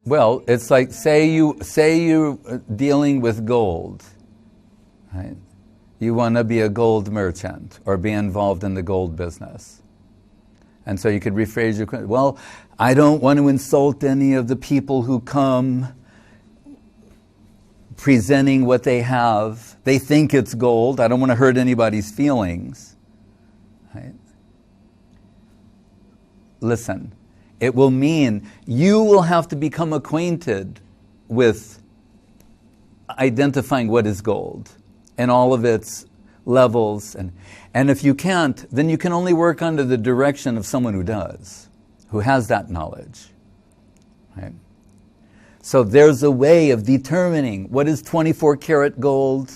Well, it's like say you're dealing with gold, right? You want to be a gold merchant or be involved in the gold business. And so you could rephrase your question, well, I don't want to insult any of the people who come presenting what they have. They think it's gold. I don't want to hurt anybody's feelings. Right? Listen, it will mean you will have to become acquainted with identifying what is gold and all of its levels. And if you can't, then you can only work under the direction of someone who does, who has that knowledge. Right? So there's a way of determining what is 24 karat gold,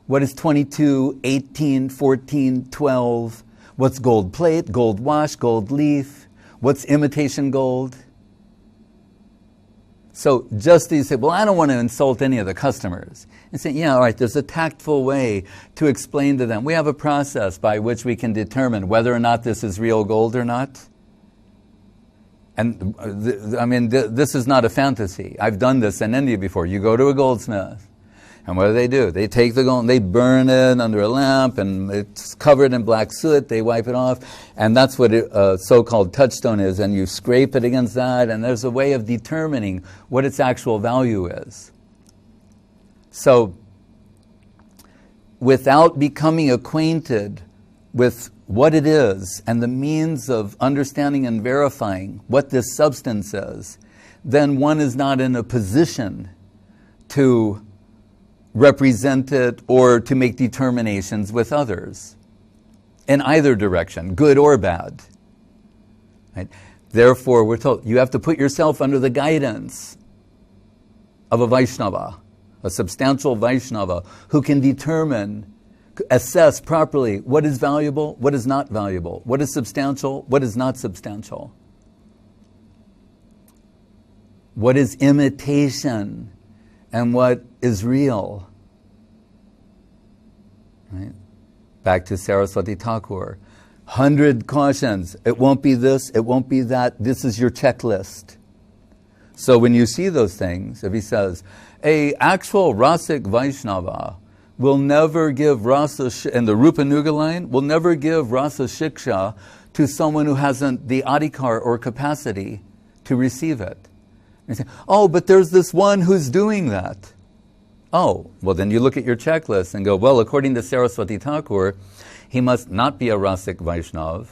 what is 22, 18, 14, 12, what's gold plate, gold wash, gold leaf, what's imitation gold. So just as you say, well, I don't want to insult any of the customers. And say, yeah, all right, there's a tactful way to explain to them. We have a process by which we can determine whether or not this is real gold or not. And this is not a fantasy. I've done this in India before. You go to a goldsmith, and what do? They take the gold and they burn it under a lamp, and it's covered in black soot. They wipe it off, and that's what a so-called touchstone is, and you scrape it against that, and there's a way of determining what its actual value is. So, without becoming acquainted with what it is and the means of understanding and verifying what this substance is, then one is not in a position to represent it or to make determinations with others in either direction, good or bad. Right? Therefore, we're told you have to put yourself under the guidance of a Vaishnava, a substantial Vaishnava, who can determine, assess properly what is valuable, what is not valuable, what is substantial, what is not substantial, what is imitation and what is real. Right? Back to Saraswati Thakur. 100 cautions. It won't be this, it won't be that. This is your checklist. So when you see those things, if he says, a actual Rasic Vaishnava will never give rasa, and the Rupa Nuga line, will never give rasa shiksha to someone who hasn't the adhikar or capacity to receive it. And you say, oh, but there's this one who's doing that. Oh, well then you look at your checklist and go, well, according to Saraswati Thakur, he must not be a Rasic Vaishnav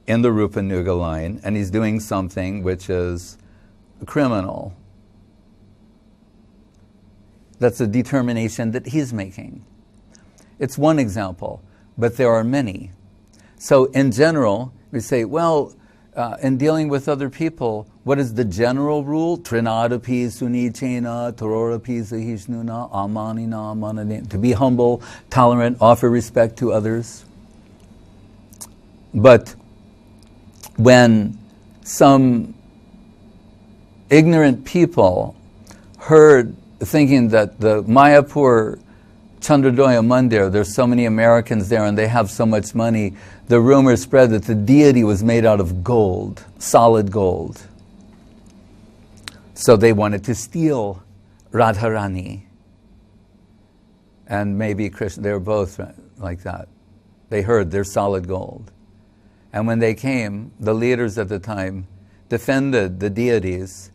in the Rupa Nuga line, and he's doing something which is criminal. That's a determination that he's making. It's one example, but there are many. So in general, we say, well, in dealing with other people, what is the general rule? Trinadapi sunichena, tororapi sahishnuna, amanina amanadina. To be humble, tolerant, offer respect to others. But when some ignorant people heard, thinking that the Mayapur Chandradoya Mandir, there's so many Americans there and they have so much money, the rumor spread that the deity was made out of gold, solid gold. So they wanted to steal Radharani and maybe Krishna. They were both like that. They heard they're solid gold. And when they came, the leaders at the time defended the deities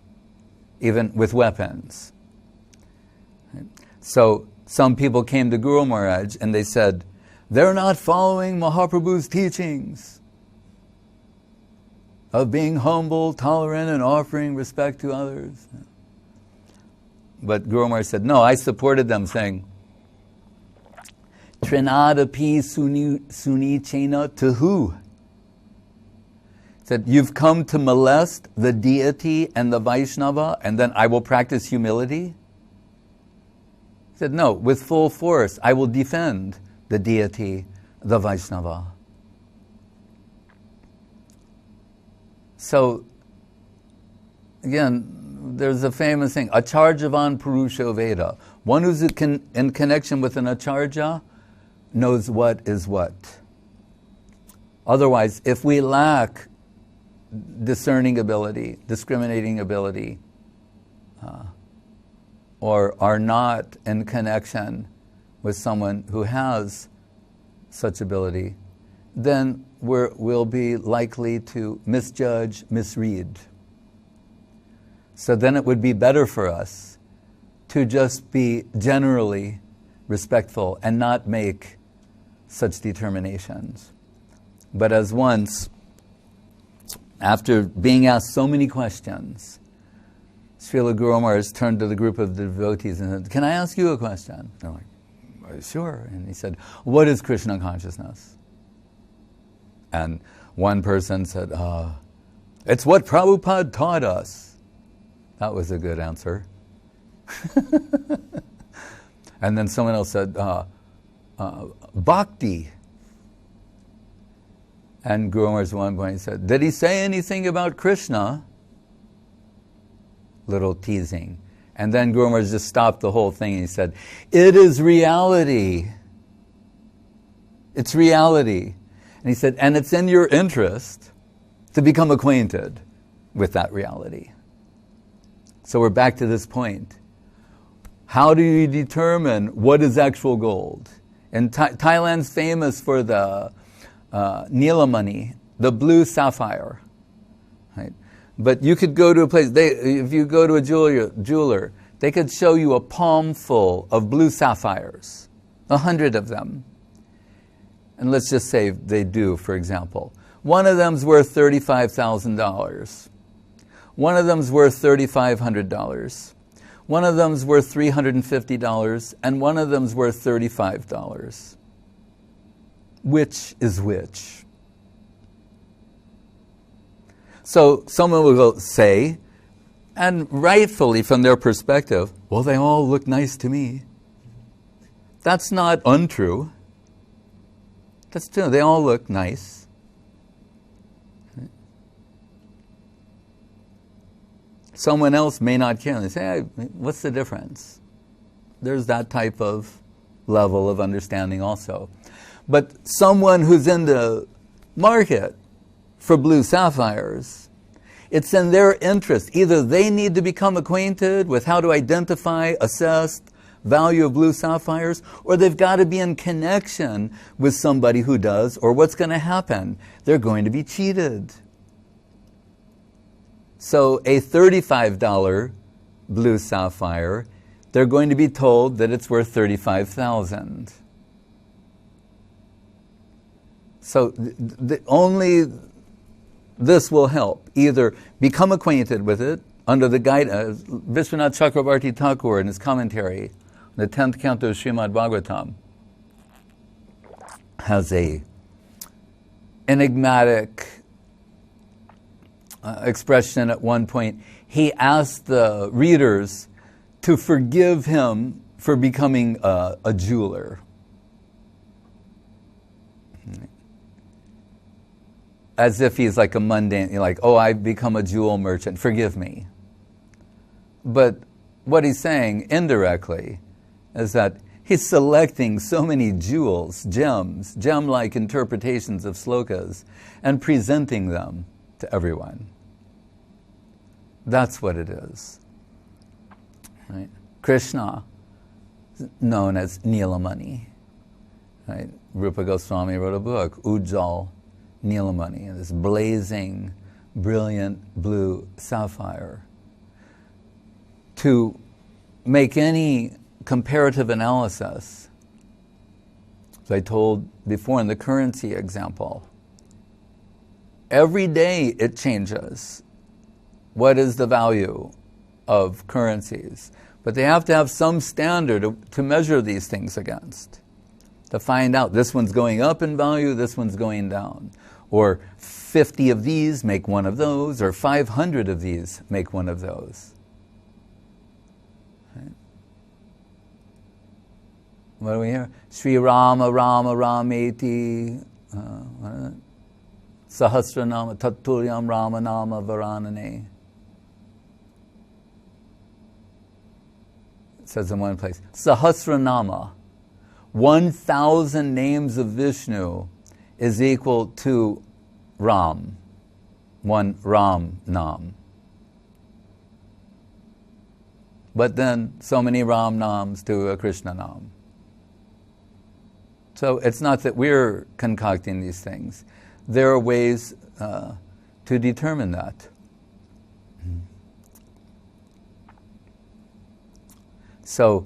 even with weapons. So some people came to Guru Maharaj and they said, they're not following Mahaprabhu's teachings of being humble, tolerant, and offering respect to others. But Guru Maharaj said, no, I supported them, saying, Trinadapi suni chena, to who? He said, you've come to molest the deity and the Vaishnava, and then I will practice humility? He said, no, with full force, I will defend the deity, the Vaishnava. So, again, there's a famous thing, Acharyavan Purusho Veda. One who's in connection with an Acharya knows what is what. Otherwise, if we lack discerning ability, discriminating ability, or are not in connection with someone who has such ability, then we'll be likely to misjudge, misread. So then it would be better for us to just be generally respectful and not make such determinations. But as once, after being asked so many questions, Srila Guru Maharaj turned to the group of devotees and said, "Can I ask you a question?" They're like, "Sure." And he said, "What is Krishna consciousness?" And one person said, "It's what Prabhupada taught us." That was a good answer. And then someone else said, "Bhakti." And Guru Maharaj at one point said, "Did he say anything about Krishna?" Little teasing. And then Guru Maharaj just stopped the whole thing and he said, "It is reality. It's reality." And he said, "And it's in your interest to become acquainted with that reality." So we're back to this point. How do you determine what is actual gold? And Thailand's famous for the Nilamani, the blue sapphire. Right? But you could go to a place, if you go to a jeweler, they could show you a palm full of blue sapphires, 100 of them. And let's just say they do, for example. One of them's worth $35,000. One of them's worth $3,500. One of them's worth $350, and one of them's worth $35. Which is which? So someone will say, and rightfully from their perspective, "Well, they all look nice to me." That's not untrue. That's true. They all look nice. Someone else may not care. They say, "Hey, what's the difference?" There's that type of level of understanding also. But someone who's in the market for blue sapphires, it's in their interest. Either they need to become acquainted with how to identify, assess, value of blue sapphires, or they've got to be in connection with somebody who does, or what's going to happen? They're going to be cheated. So a $35 blue sapphire, they're going to be told that it's worth $35,000. So only this will help. Either become acquainted with it under the guidance. Vishwanath Chakravarti Thakur in his commentary, the 10th canto of Srimad Bhagavatam, has a enigmatic expression at one point. He asked the readers to forgive him for becoming a jeweler. As if he's like a mundane, like, "Oh, I've become a jewel merchant, forgive me." But what he's saying indirectly is that he's selecting so many jewels, gems, gem-like interpretations of slokas, and presenting them to everyone. That's what it is. Right? Krishna, known as Nilamani. Right? Rupa Goswami wrote a book, Ujjal Nilamani, this blazing, brilliant blue sapphire. To make any comparative analysis, as I told before in the currency example, every day it changes. What is the value of currencies? But they have to have some standard to measure these things against, to find out this one's going up in value, this one's going down. Or 50 of these make one of those, or 500 of these make one of those. Right? What do we hear? Sri Rama Rama Rameti Sahasranama Tattulyam Rama Nama Varanane. It says in one place, Sahasranama, 1,000 names of Vishnu is equal to Ram, one Ram Nam. but then so many Ram Nams to a Krishna Nam. So it's not that we're concocting these things. There are ways to determine that. So,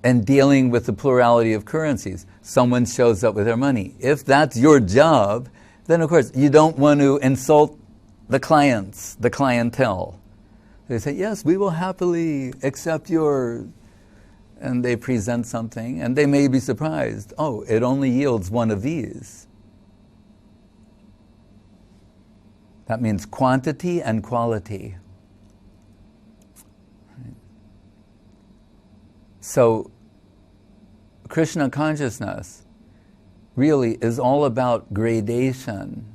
and dealing with the plurality of currencies, someone shows up with their money. If that's your job, then of course you don't want to insult the clients, the clientele. They say, yes, we will happily accept your... And they present something, and they may be surprised. Oh, it only yields one of these. That means quantity and quality. So, Krishna consciousness really is all about gradation,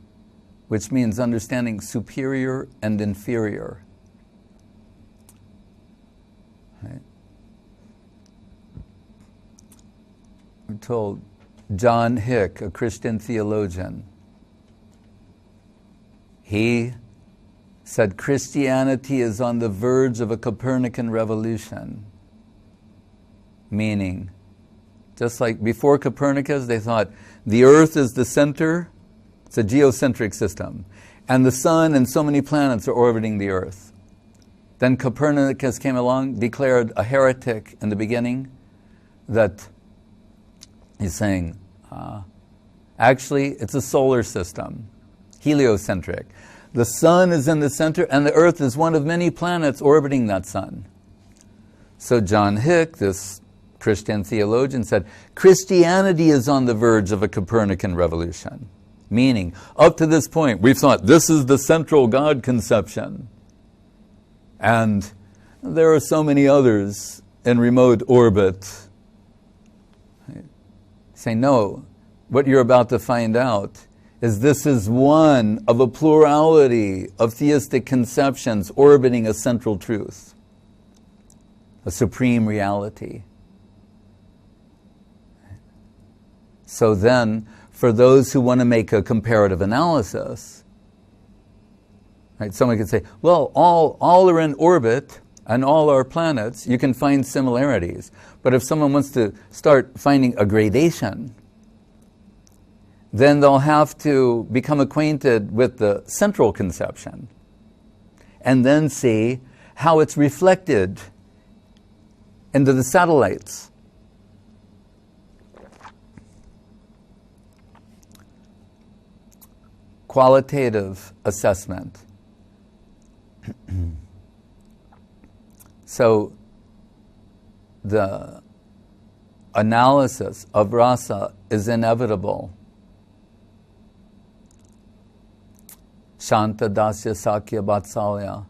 which means understanding superior and inferior. Right? I'm told John Hick, a Christian theologian, he said Christianity is on the verge of a Copernican revolution. Meaning, just like before Copernicus, they thought the earth is the center, it's a geocentric system, and the sun and so many planets are orbiting the earth. Then Copernicus came along, declared a heretic in the beginning, that he's saying, actually, it's a solar system, heliocentric. The sun is in the center, and the earth is one of many planets orbiting that sun. So John Hick, this Christian theologian, said, Christianity is on the verge of a Copernican revolution. Meaning, up to this point, we've thought this is the central God conception. And there are so many others in remote orbit. Say, no, what you're about to find out is this is one of a plurality of theistic conceptions orbiting a central truth, a supreme reality. So then, for those who want to make a comparative analysis, right, someone could say, well, all are in orbit, and all are planets, you can find similarities. But if someone wants to start finding a gradation, then they'll have to become acquainted with the central conception, and then see how it's reflected into the satellites. Qualitative assessment. So the analysis of rasa is inevitable. Shanta, Dasya, Sakya, Vatsalya,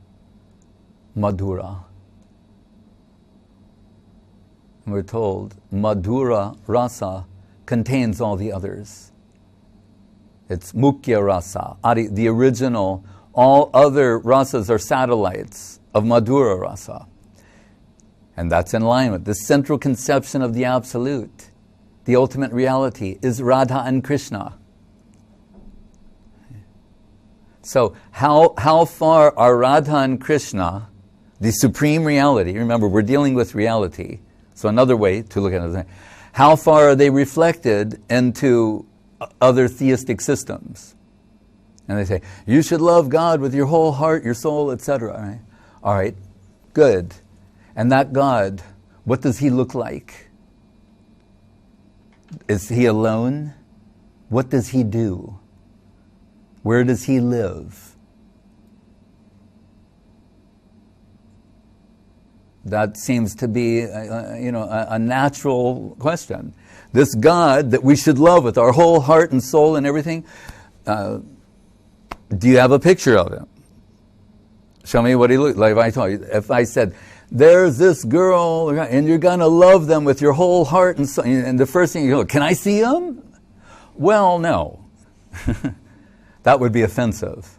Madhura. And we're told Madhura rasa contains all the others. It's Mukhya rasa, the original. All other rasas are satellites of Madhura rasa. And that's in line with the central conception of the Absolute. The ultimate reality is Radha and Krishna. So how far are Radha and Krishna, the supreme reality, remember we're dealing with reality, so another way to look at it is, how far are they reflected into other theistic systems? And they say, you should love God with your whole heart, your soul, etc. Right? All right, good. And that God, what does he look like? Is he alone? What does he do? Where does he live? That seems to be, a natural question. This God that we should love with our whole heart and soul and everything, do you have a picture of him? Show me what he looks like. If I said, there's this girl, and you're going to love them with your whole heart and soul, and the first thing you go, can I see him? Well, no. That would be offensive.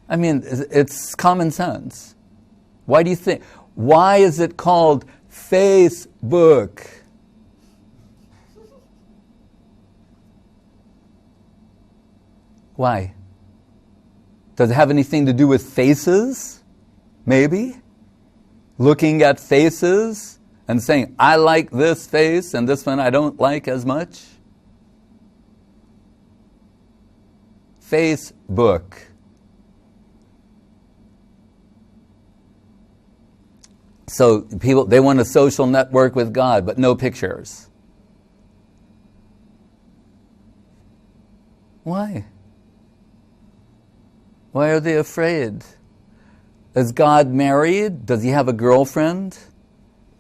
I mean, it's common sense. Why do you think? Why is it called Facebook? Why? Does it have anything to do with faces? Maybe. Looking at faces and saying, I like this face and this one I don't like as much? Facebook. So people, they want a social network with God, but no pictures. Why? Why are they afraid? Is God married? Does he have a girlfriend?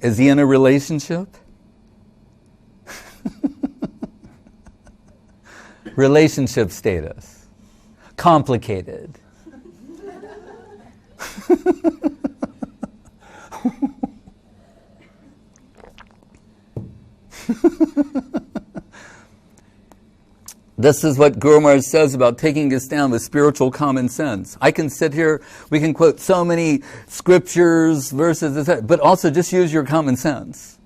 Is he in a relationship? Relationship status. Complicated. This is what Guru Maharaj says about taking a stand with spiritual common sense. I can sit here, we can quote so many scriptures, verses, etc., but also just use your common sense,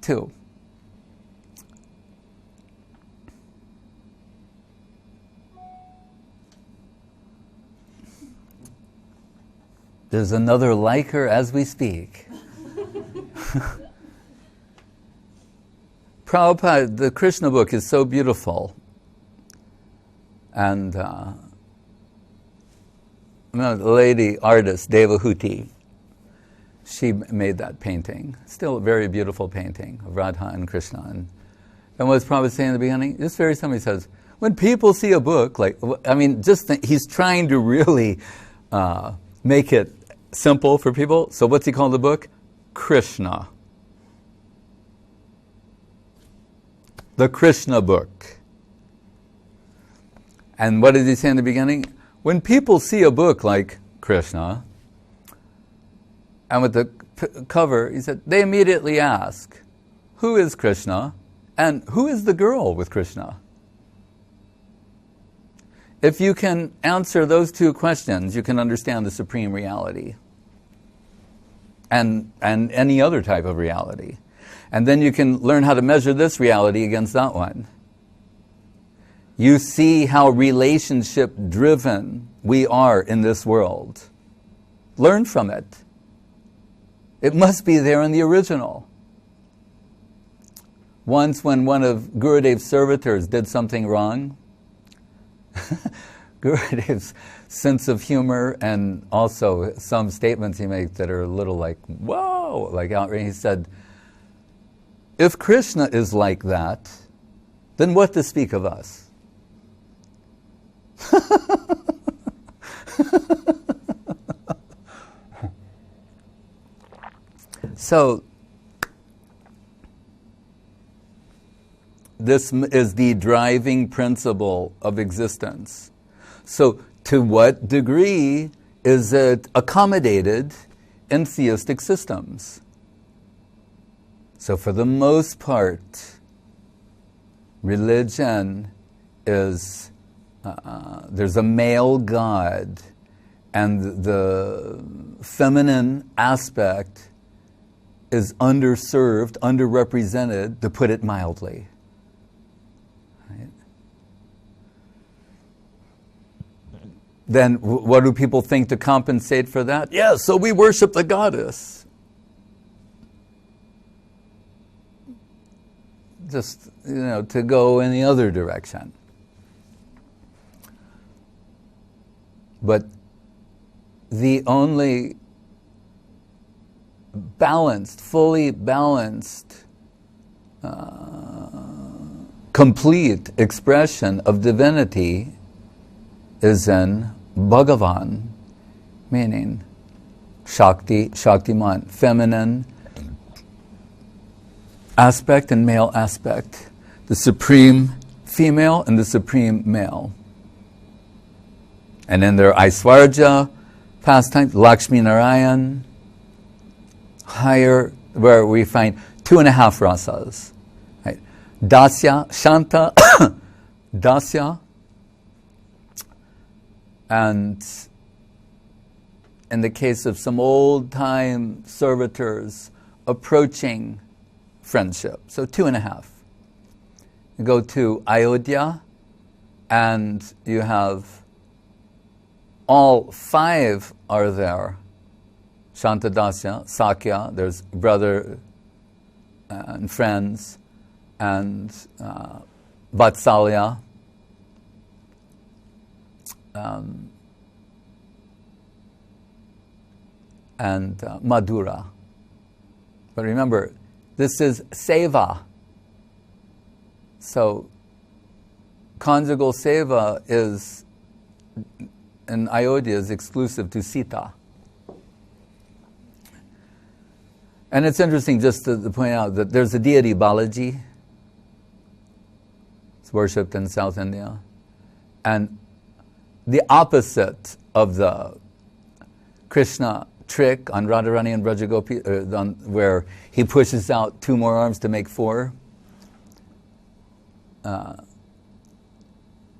too. There's another like her as we speak. Prabhupada, the Krishna book is so beautiful. And the lady artist, Devahuti, she made that painting. Still a very beautiful painting of Radha and Krishna. And what was Prabhupada saying in the beginning? This very time he says, when people see a book, he's trying to really make it simple for people. So what's he called the book? Krishna. The Krishna book. And what did he say in the beginning? When people see a book like Krishna, and with the cover, he said, they immediately ask, who is Krishna? And who is the girl with Krishna? If you can answer those two questions, you can understand the supreme reality. And any other type of reality. And then you can learn how to measure this reality against that one. You see how relationship-driven we are in this world. Learn from it. It must be there in the original. Once when one of Gurudev's servitors did something wrong, Gurudev's sense of humor and also some statements he makes that are a little like, whoa, like outrage. He said, if Krishna is like that, then what to speak of us? So, this is the driving principle of existence. So, to what degree is it accommodated in theistic systems? So, for the most part, religion is there's a male god, and the feminine aspect is underserved, underrepresented, to put it mildly. Right? Then what do people think to compensate for that? Yeah, so we worship the goddess. Just, to go in the other direction. But the only balanced, fully balanced, complete expression of divinity is in Bhagavan, meaning Shakti, Shaktiman, feminine aspect and male aspect, the supreme female and the supreme male. And then there are Aishwarya pastimes, Lakshmi Narayan, higher, where we find 2.5 rasas. Right? Dasya, Shanta, Dasya, and in the case of some old-time servitors, approaching friendship. So 2.5. You go to Ayodhya, and you have all five are there. Shantadasya, Sakya, there's brother and friends, and Vatsalya, and Madhura. But remember, this is seva. So, conjugal seva is, in Ayodhya, is exclusive to Sita. And it's interesting just to point out that there's a deity, Balaji. It's worshipped in South India. And the opposite of the Krishna trick on Radharani and Brajagopi, where he pushes out two more arms to make four,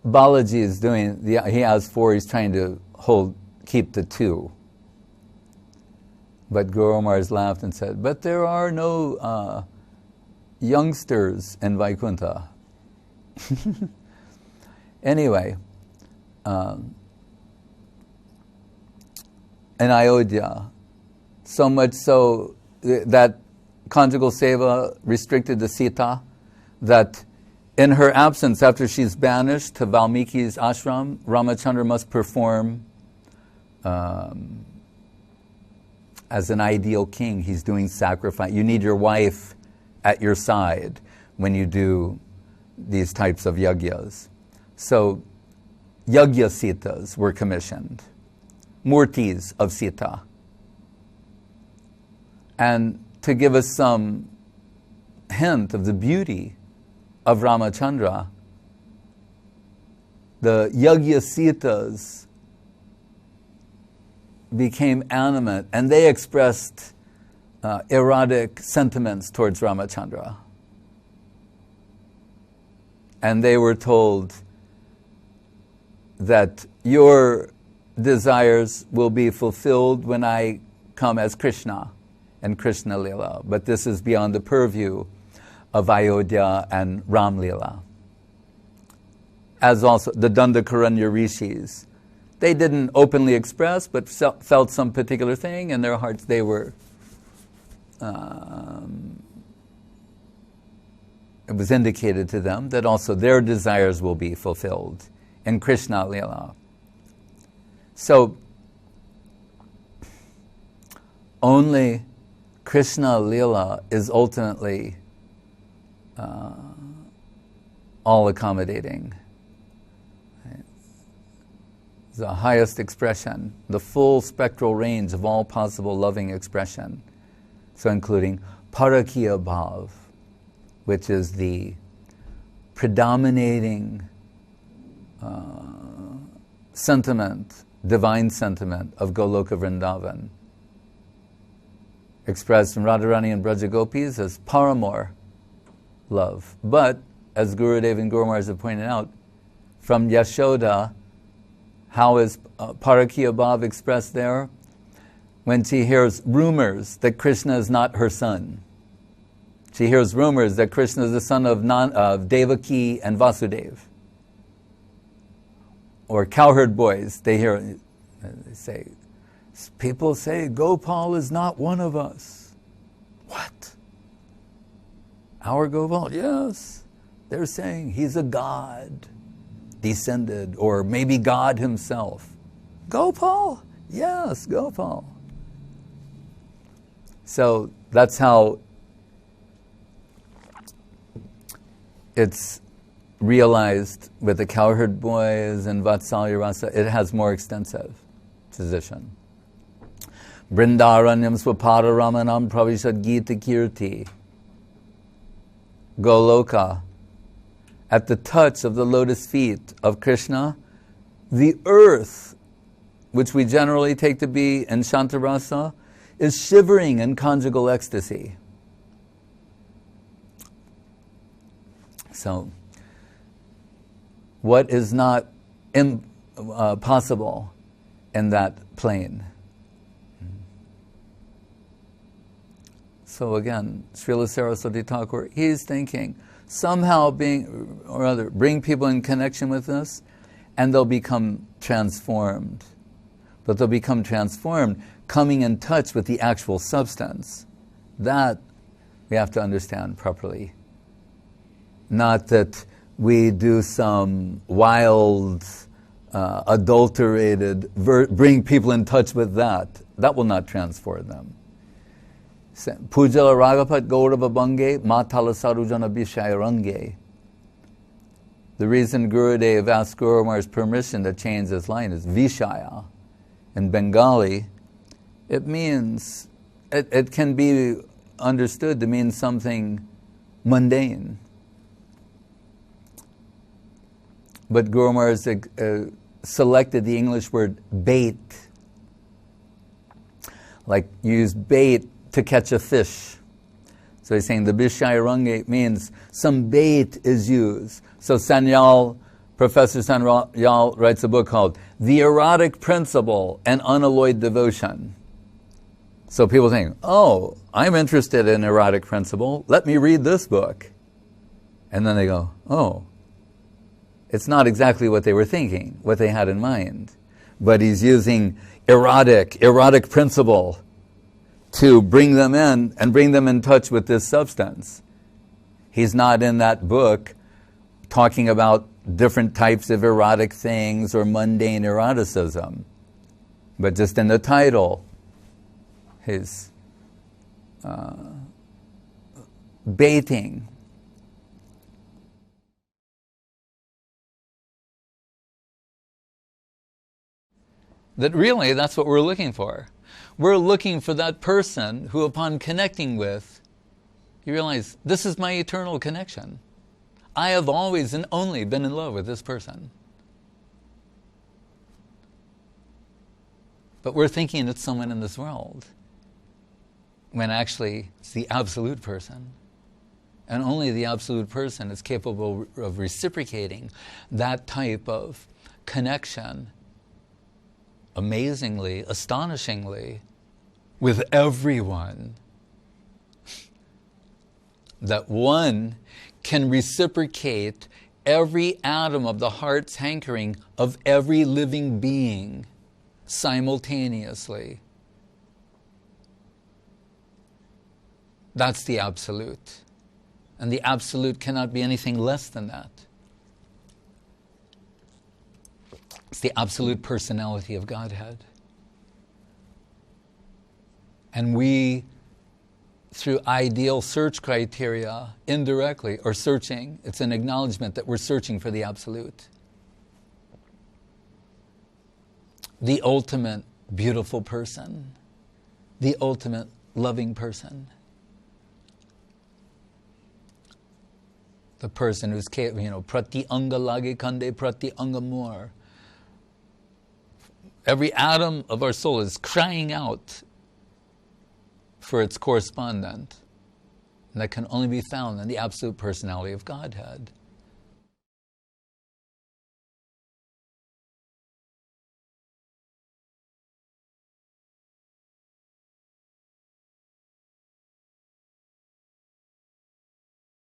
Balaji is doing, he has four, he's trying to keep the two. But Guru Maharaj laughed and said, but there are no youngsters in Vaikuntha. Anyway, in Ayodhya, so much so that conjugal seva restricted to Sita, that in her absence, after she's banished to Valmiki's ashram, Ramachandra must perform as an ideal king. He's doing sacrifice. You need your wife at your side when you do these types of yagyas. So, yagya sitas were commissioned, murtis of Sita. And to give us some hint of the beauty of Ramachandra, the yagya sitas became animate, and they expressed erotic sentiments towards Ramachandra. And they were told that your desires will be fulfilled when I come as Krishna and Krishna Lila. But this is beyond the purview of Ayodhya and Ram Lila. As also the Dandakaranya rishis. They didn't openly express, but felt some particular thing in their hearts. They were, it was indicated to them that also their desires will be fulfilled in Krishna Lila. So, only Krishna Lila is ultimately all accommodating. The highest expression, the full spectral range of all possible loving expression. So including Parakiya Bhav, which is the predominating sentiment, divine sentiment of Goloka Vrindavan. Expressed in Radharani and Brajagopis as Paramor love. But, as Gurudev and Guru Maharaj have pointed out, from Yashoda, how is Parakiya Bhav expressed there? When she hears rumors that Krishna is not her son. She hears rumors that Krishna is the son of Devaki and Vasudeva. Or cowherd boys, they say, people say Gopal is not one of us. What? Our Gopal? Yes. They're saying he's a god descended, or maybe God himself. Gopal? Yes, Gopal. So that's how it's realized with the cowherd boys and Vatsalya Rasa. It has more extensive position. Brindaranyam Swapada Ramanam Pravishad Gita Kirti. Goloka. At the touch of the lotus feet of Krishna, the earth, which we generally take to be in Shantarasa, is shivering in conjugal ecstasy. So, what is not possible in that plane? So again, Srila Saraswati Thakur, he's thinking, somehow bring people in connection with this, and they'll become transformed but they'll become transformed, coming in touch with the actual substance. That we have to understand properly. Not that we do some wild, adulterated, bring people in touch with that. That will not transform them. Pujala Ragapat Gaurava Bange, Matala Sarujana Bishairange. The reason Gurudev asked Guru Maharaj's permission to change this line is Vishaya. In Bengali, it means, it can be understood to mean something mundane. But Guru Maharaj selected the English word bait. Like use bait to catch a fish. So he's saying the Bishairange means some bait is used. So Sanyal, Professor Sanyal writes a book called The Erotic Principle and Unalloyed Devotion. So people think, oh, I'm interested in erotic principle, let me read this book. And then they go, oh, it's not exactly what they were thinking, what they had in mind. But he's using erotic principle to bring them in and bring them in touch with this substance. He's not in that book talking about different types of erotic things or mundane eroticism, but just in the title, his baiting. That really, that's what we're looking for. We're looking for that person who, upon connecting with, you realize, this is my eternal connection. I have always and only been in love with this person. But we're thinking it's someone in this world, when actually it's the absolute person. And only the absolute person is capable of reciprocating that type of connection amazingly, astonishingly, with everyone. That one can reciprocate every atom of the heart's hankering of every living being simultaneously. That's the absolute. And the absolute cannot be anything less than that. It's the absolute personality of Godhead. And we, through ideal search criteria, indirectly are searching. It's an acknowledgement that we're searching for the absolute. The ultimate beautiful person. The ultimate loving person. The person who's, prati anga lage kande prati anga more. Every atom of our soul is crying out for its correspondent. And that can only be found in the absolute personality of Godhead.